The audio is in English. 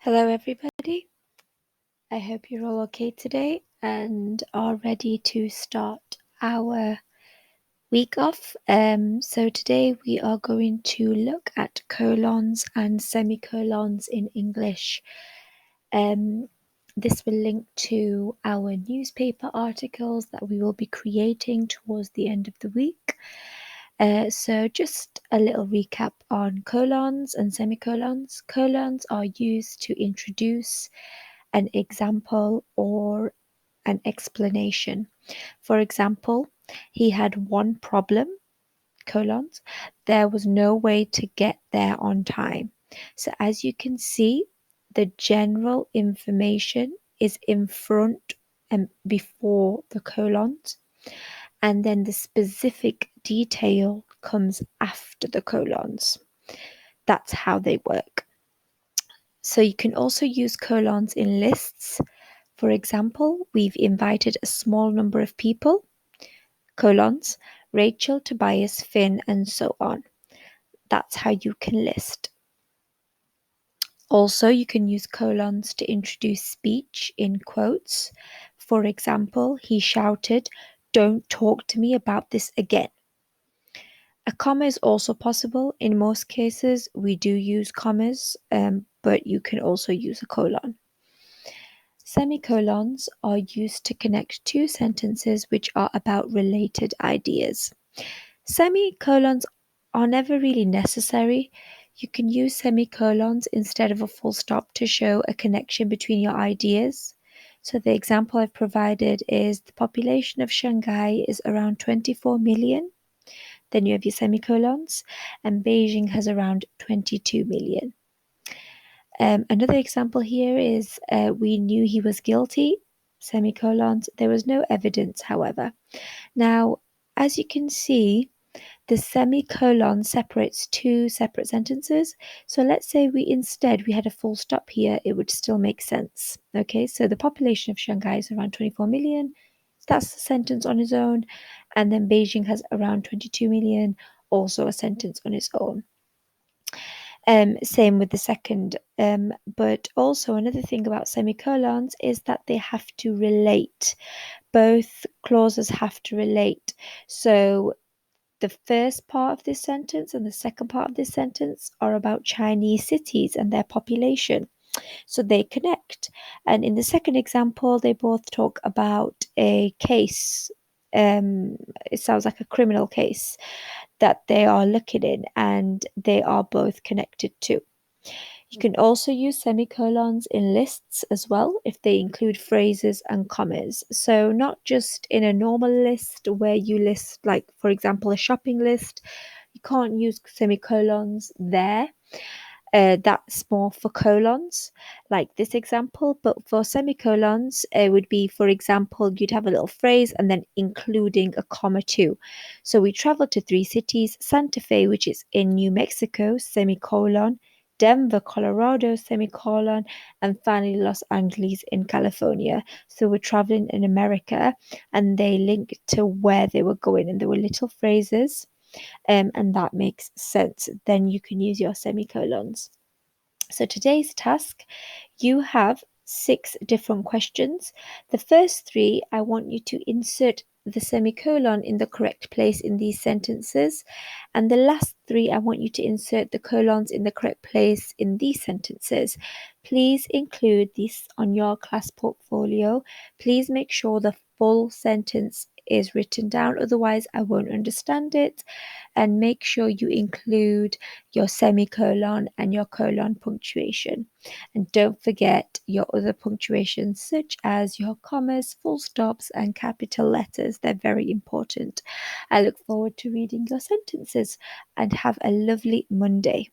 Hello, everybody. I hope you're all okay today and are ready to start our week off. So today we are going to look at colons and semicolons in English. This will link to our newspaper articles that we will be creating towards the end of the week. So just a little recap on colons and semicolons. Colons are used to introduce an example or an explanation. For example, he had one problem, colons, there was no way to get there on time. So as you can see, the general information is in front and before the colons, and then the specific detail comes after the colons. That's how they work. So you can also use colons in lists. For example, we've invited a small number of people, colons, Rachel, Tobias, Finn, and so on. That's how you can list. Also, you can use colons to introduce speech in quotes. For example, he shouted, "Don't talk to me about this again." A comma is also possible. In most cases, we do use commas, but you can also use a colon. Semicolons are used to connect two sentences which are about related ideas. Semicolons are never really necessary. You can use semicolons instead of a full stop to show a connection between your ideas. So the example I've provided is the population of Shanghai is around 24 million. Then you have your semicolons, and Beijing has around 22 million. Another example here is we knew he was guilty, semicolons. There was no evidence, however. Now, as you can see, the semicolon separates two separate sentences. So let's say we had a full stop here, it would still make sense. Okay, so the population of Shanghai is around 24 million. That's a sentence on its own. And then Beijing has around 22 million, also a sentence on its own. Same with the second. But also another thing about semicolons is that they have to relate. Both clauses have to relate. So the first part of this sentence and the second part of this sentence are about Chinese cities and their population. So they connect. And in the second example, they both talk about a case. It sounds like a criminal case that they are looking in, and they are both connected too. You can also use semicolons in lists as well if they include phrases and commas. So not just in a normal list where you list, like, for example, a shopping list. You can't use semicolons there. That's more for colons, like this example. But for semicolons, it would be, for example, you'd have a little phrase and then including a comma too. So we traveled to 3 cities: Santa Fe, which is in New Mexico, semicolon, Denver, Colorado, semicolon, and finally Los Angeles in California. So we're traveling in America, and they link to where they were going, and there were little phrases. And that makes sense. Then you can use your semicolons. So today's task, you have 6 different questions. The first 3, I want you to insert the semicolon in the correct place in these sentences. And the last 3, I want you to insert the colons in the correct place in these sentences. Please include this on your class portfolio. Please make sure the full sentence is written down, otherwise I won't understand it. And make sure you include your semicolon and your colon punctuation. And don't forget your other punctuations, such as your commas, full stops, and capital letters. They're very important. I look forward to reading your sentences, and have a lovely Monday.